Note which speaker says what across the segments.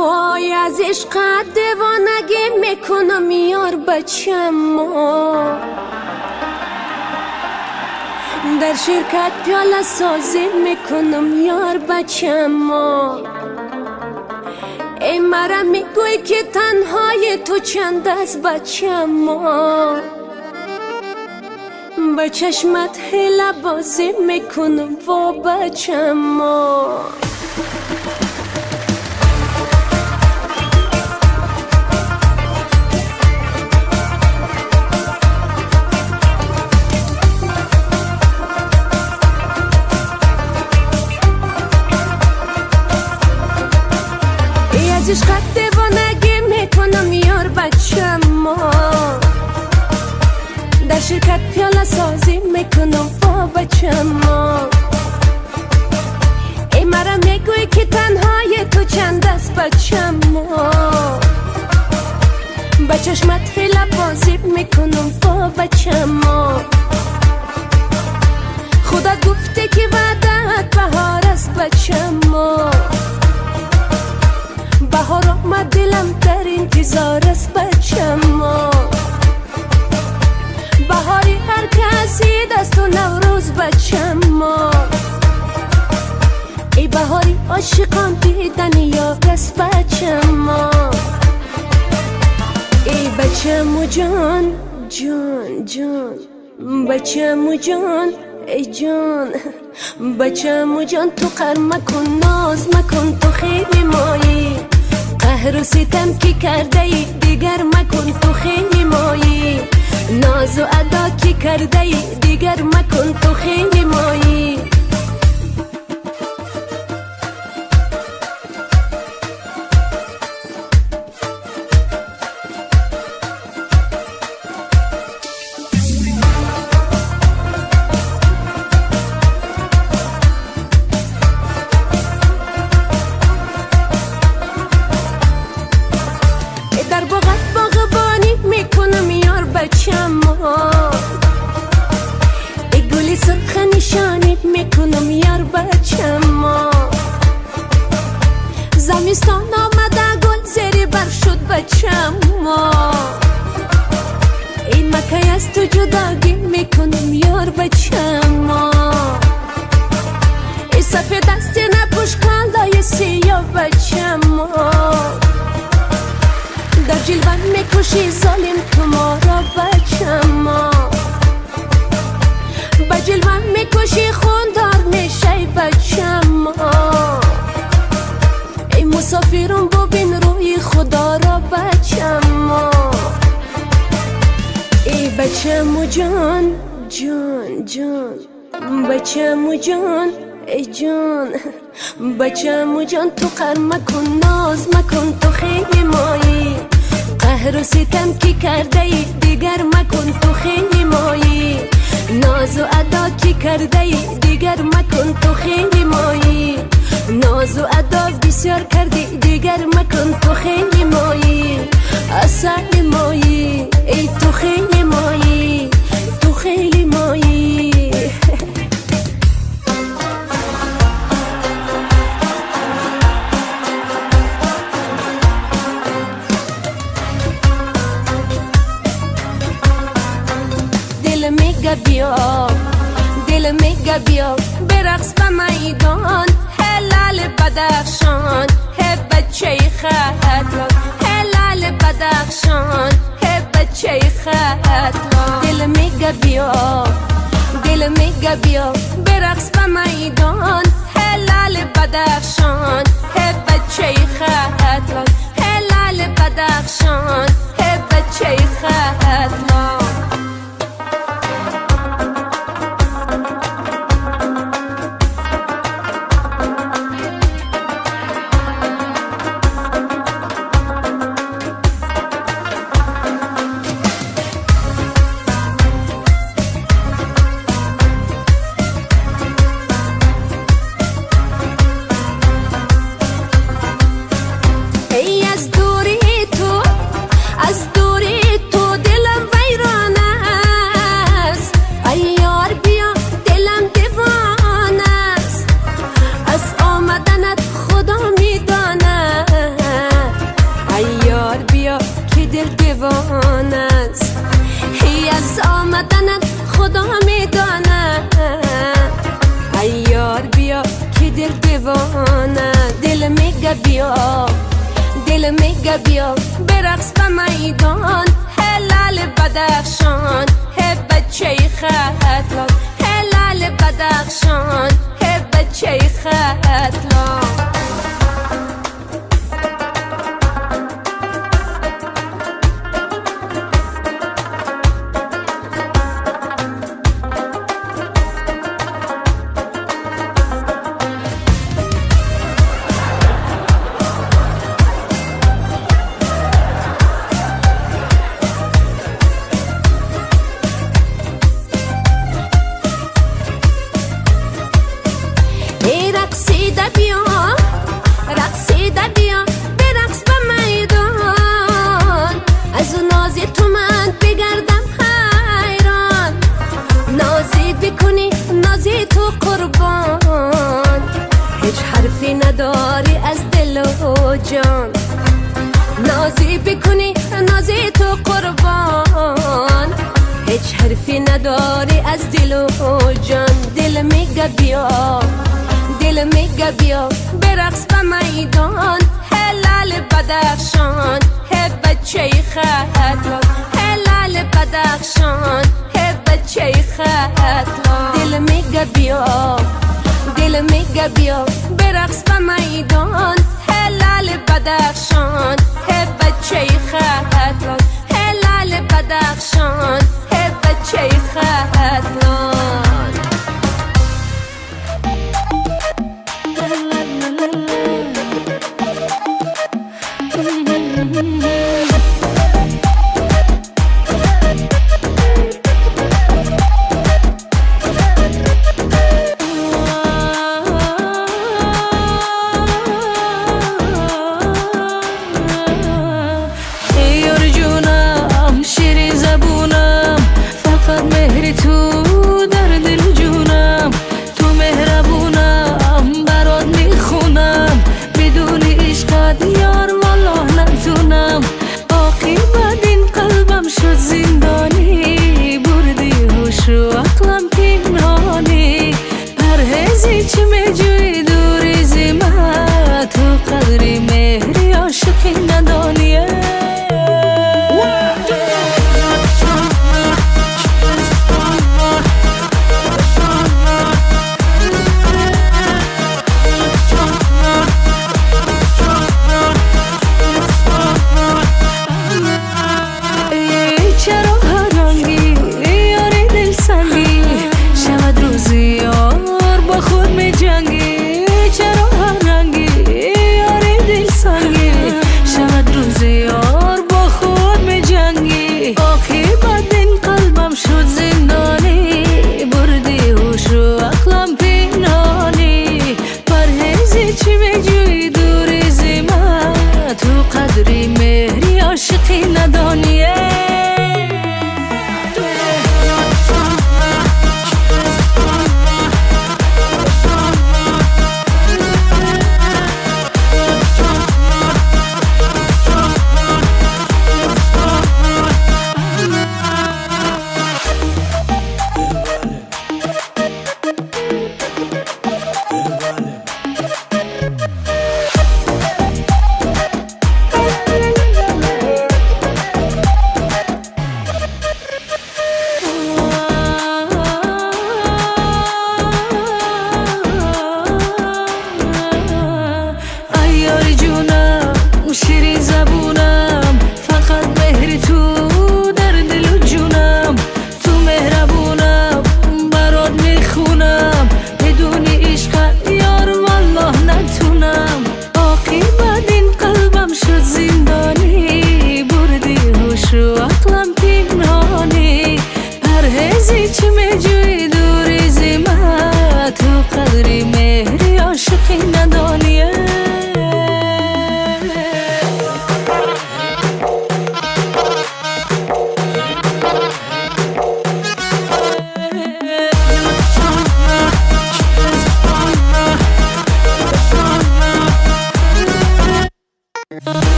Speaker 1: وای از عشقت دیوانگی میکنم یار بچم ما در شرکت پیاله سازی میکنم یار بچم ما ای مرا میگوی که تنهای تو چند است بچم ما با چشمت حیله بازی میکنم و بچم ما ای از عشقت دیوانگی میکنم یار بچم ما در شرکت پیاله سازی میکنم با بچم ما ای مرا میگوی که تنهای تو چند است بچم ما با چشمت حیله بازی میکنم با بچم ما خدا گفته که وعدت بهار است بچم ما بهار آمد دلم در انتظار است بچم ما بهاری هر کسی دست و نوروز بچم ما ای بهاری عاشقان دیدن یار است بچم ما ای بچم و جان جان جان بچم و جان ای جان بچم و جان تو قهر مکن ناز مکن تو خیلی مایی قهر و ستم که کرده ای دیگر مکن تو خیلی مایی ناز و ادا که کرده ای دیگر مکن تو خیلی مایی در باغت باغبانی میکنم یار بچم ما ای گلی سرخ نشانی میکنم یار بچم ما زمستان آمده گل زیر بر شد بچم ما ای مکی از تو جداگی میکنم یار بچم ما ای سفید دست نپوش کالای سیاه بچم ما در جلوان میکشی ظالم تو ما را بچم ما با جلوان میکشی خوندار میشی بچم ما ای مسافرون ببین روی خدا را بچم ما ای بچم و جان جان جان بچم و جان ای جان بچم و جان تو قهر مکن ناز مکن تو خیلی مایی قهر و ستم که کرده ای دیگر مکن تو خیلی مایی ناز و ادا که کرده ای دیگر مکن تو خیلی مایی ناز و ادا بسیار کردی دیگر مکن تو خیلی مایی اصل مایی ای تو خیلی مایی تو خیلی مایی دل میگه بیا برقص به میدان هلال بدخشان هی بچه خطران هلال بدخشان هی بچه خطران دل میگه بیا برقص به میدان هلال بدخشان هی بچه خطران هلال بدخشان هی بچه خطران دیوانه. دل میگه بیا، دل میگه بیا برقص به میدان. هلال بدخشان هی بچه ختلان، هلال بدخشان هی بچه ختلان. رقصیده بیا، رقصیده بیا برقص به میدان. از نازی تو من بگردم حیران، نازی بکنی نازی تو قربان. هیچ حرفی نداری از دل و جان، نازی بکنی نازی تو قربان. هیچ حرفی نداری از دل و جان. دل میگه بیا، دل میگه بیا برقص به میدان. هلال بدخشان هی بچه ختلان، هلال بدخشان هی بچه ختلان. دل میگه بیا، دل میگه بیا برقص به میدان. هلال بدخشان هی بچه ختلان، هلال بدخشان هی بچه ختلان.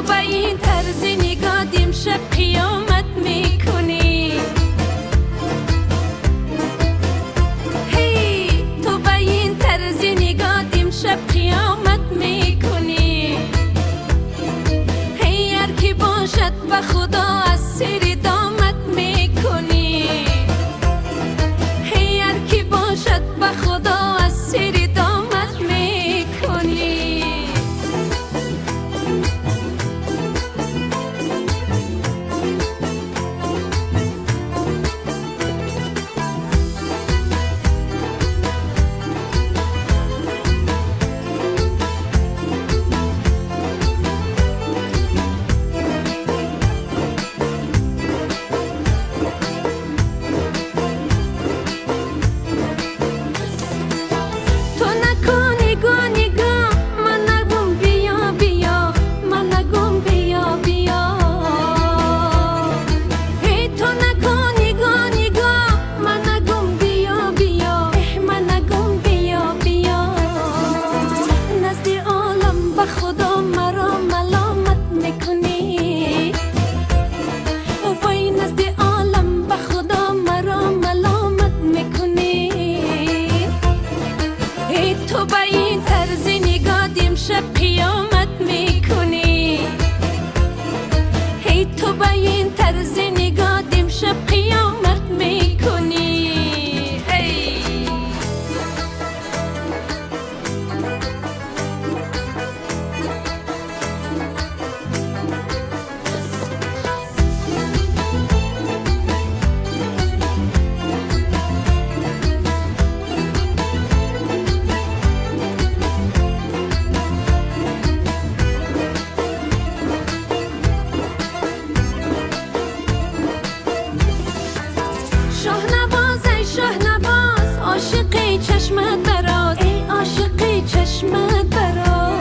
Speaker 1: تو با این طرز نگاه امشب قیامت میکنی. هی تو با این طرز نگاه امشب قیامت میکنی. هی هر کی باشد به خدا از سر دامت میکنی. هی هر کی باشد به خدا از سر دامت میکنی. تو با این طرز نگاه امشب قیامت میکنی. هی تو با این طرز نگاه امشب قیامت میکنی. شاهنواز ای شاهنواز عاشقی چشمت براز. ای عاشقی چشمت براز.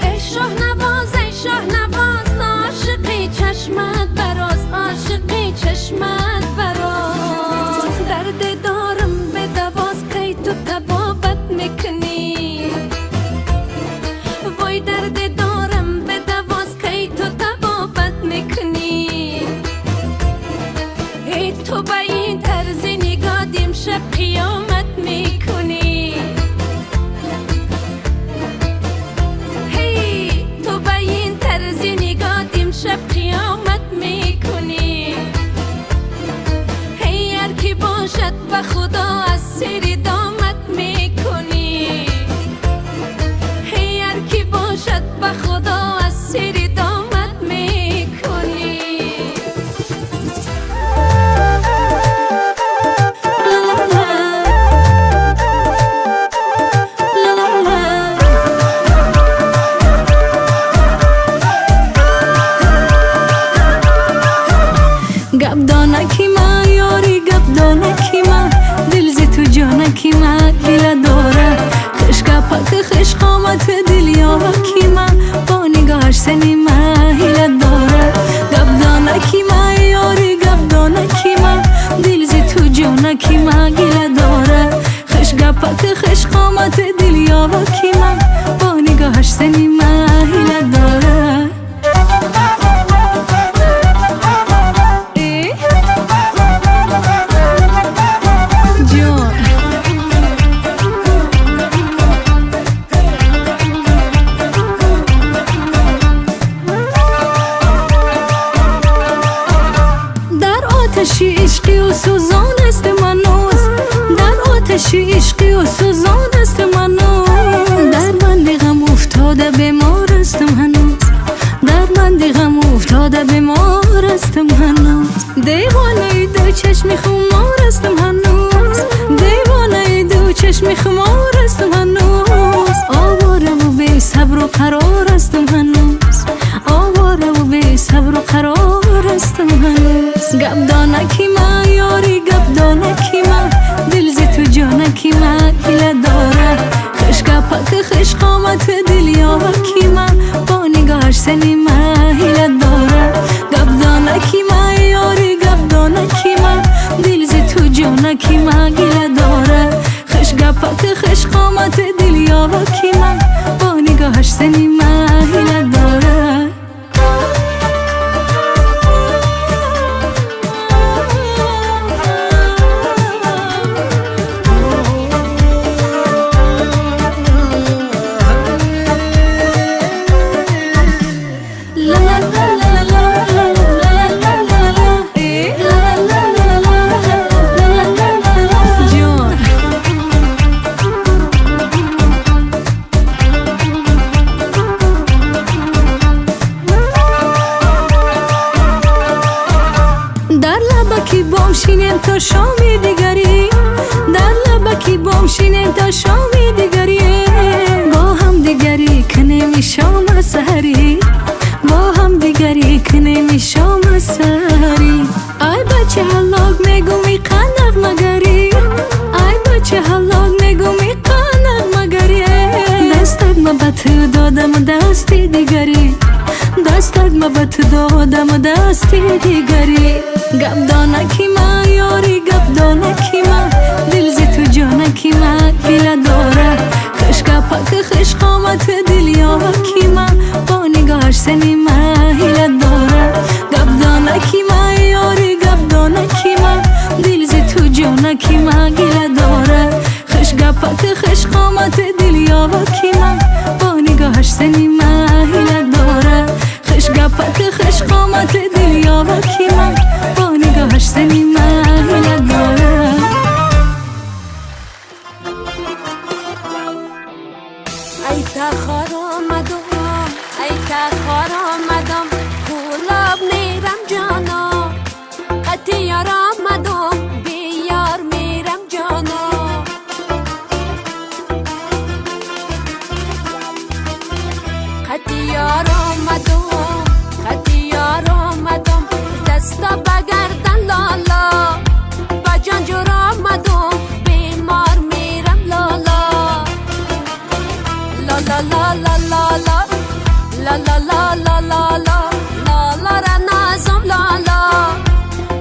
Speaker 1: ای شاهنواز ای شاهنواز عاشقی چشمت براز. عاشقی چشمت براز. درد دارم به دواز کی تو طبابت میکنی. وای درد دارم به دواز کی تو طبابت میکنی. تو با این طرز نگاه امشب قیامت میکنی. هی تو با این طرز نگاه امشب قیامت میکنی. هی هر کی باشد به خدا از سر دامت میکنی. هی هر کی باشد به خدا از سر دامت میکنی.
Speaker 2: گبدانکی ما یاری گبدانکی ما دل ز تو جانکی ما گله داره. خشکا پاک خش قامت دل یاکی ما با نگاهش سنی ما هیله داره. گبدانکی ما یاری گبدانکی ما دل ز تو جانکی ما گله داره. خشکا پاک خش قامت دل یاکی ما با نگاهش سنی ما هیله داره. آتشی عشقی و سوزان است منوز. در آتشی عشقی و سوزان است منوز. در بند غم افتاده بیمار استم هنوز. در بند غم افتاده بیمار استم هنوز. دیوانه دو چشم خمار استم هنوز. دیوانه دو چشم خمار استم هنوز. آواره و بی صبر و قرار استم هنوز. آواره و بی صبر و قرار استم هنوز. گبدانکی ما یاری گبدانکی ما دل ز تو جانکی ما گله داره. خشکا پاک خش قامت دل یاکی ما با نگاهش سنی ما هیله داره. گبدانکی ما یاری گبدانکی ما دل ز تو جانکی ما گله داره. خشکا پاک خش قامت دل یاکی ما با نگاهش سنی ما هیله داره. تا شامی دیگری، در لبکی بام شینه تا شامی دیگری. با هم دیگری که نمیشام از سحری، با هم دیگری که نمیشام از سحری. ای بچه هلاک میگو میقنق مگری، ای بچه هلاک میگو میقنق مگری. دستت ما به تو دادم و دستی دیگری، دستت ما به تو دادم و دستی دیگری. گپ دانکی ما یاری گپ دانکی ما، دل زی تو جانکی ما گله داره. خش گپک خش قامت دل یاکی ما، با نگاهش سنی ما هیله داره. گپ دانکی ما یاری گپ دانکی ما، دل زی تو جانکی ما گله داره. خش گپک خش قامت دل یاکی ما، با نگاهش سنی ما هیله داره. خش گپک خش قامت دل یاکی ما، با نگاهش سنی ما هیله داره.
Speaker 1: ای تخار آمدم، ای تخار آمدم، گلاب میرم جانا. قطی یار آمدم، بیار میرم جانا. قطی یار آمدم، قطی یار آمدم، دستا بگردن لالا. با جان جور آمدم، بیمار میرم لالا. La la la la la la la la la la la la la la را نازم لالا.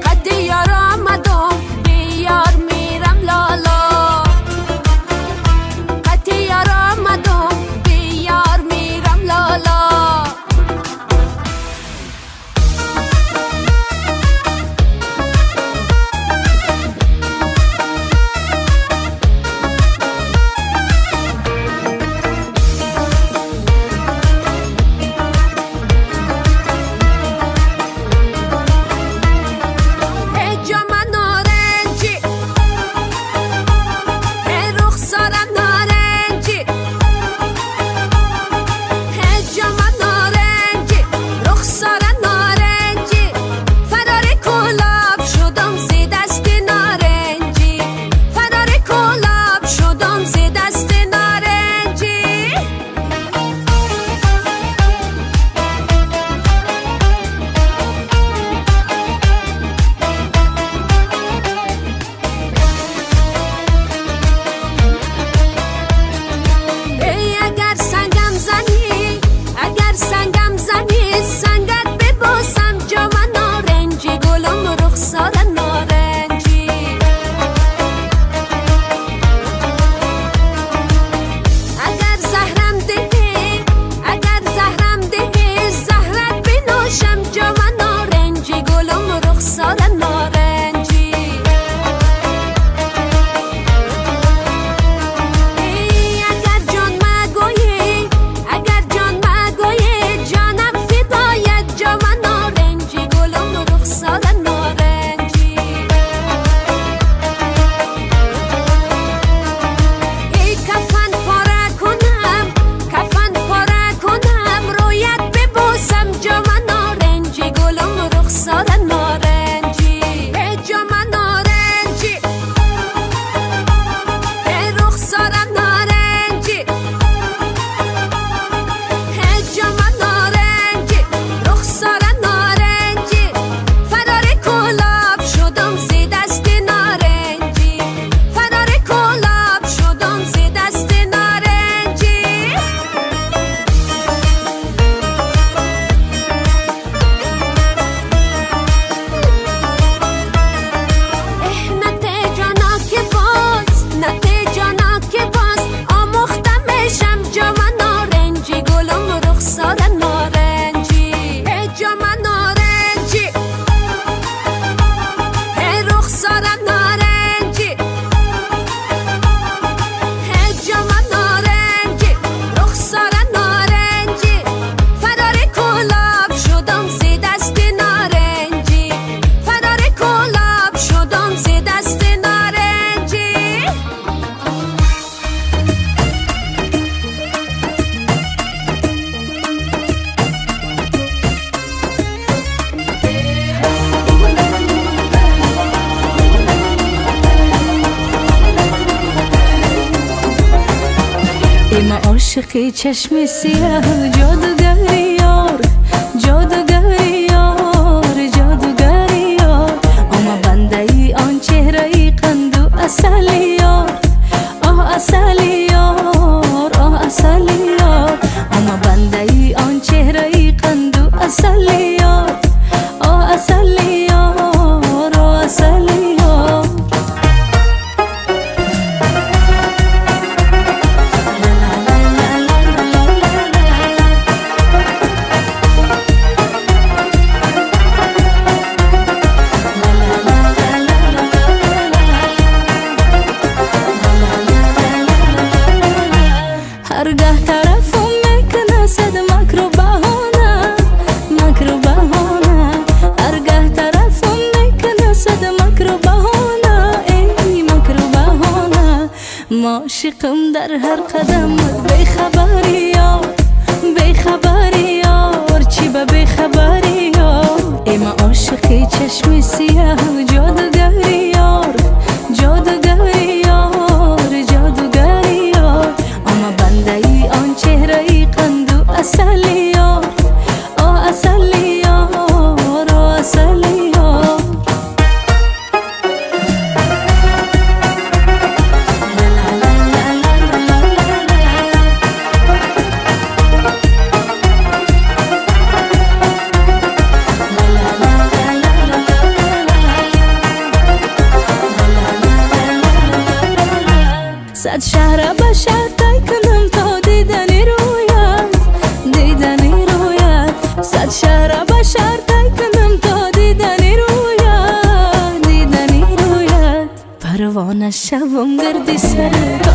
Speaker 1: قدی یار آمدم، بیار میرم لالا. قدی یار آمدم، بیار میرم لالا.
Speaker 2: عاشقی چشم سیاه جادوگری یار جادوگری یار جادوگری یار اما بنده ای آن چهره ای قند و اصلی یار آه اصلی یار آه اصلی یار اما بنده ای آن چهره ای قند و اصلی یار آه اصلی یار آه اصلی یار هرگاه طرفم میکنه صد مکر و بهانه مکر و بهانه هرگاه طرفم میکنه صد مکر و بهانه ای مکر و بهانه عاشقم در هر قدم بیخبری یار بیخبری یار چی به بیخبری یار ای ما عاشقی چشم سیاه جادوگری یار جادوگری یار جادوگری یار اما بنده ای آن چهره ای قند و اصلی یار آه اصلی یار آه اصلی یار صد شهر بشر طی کنم تا دیدنی رویت دیدنی رویت صد شهر بشر طی کنم تا دیدنی رویت دیدنی رویت پروانه شوم گردی سر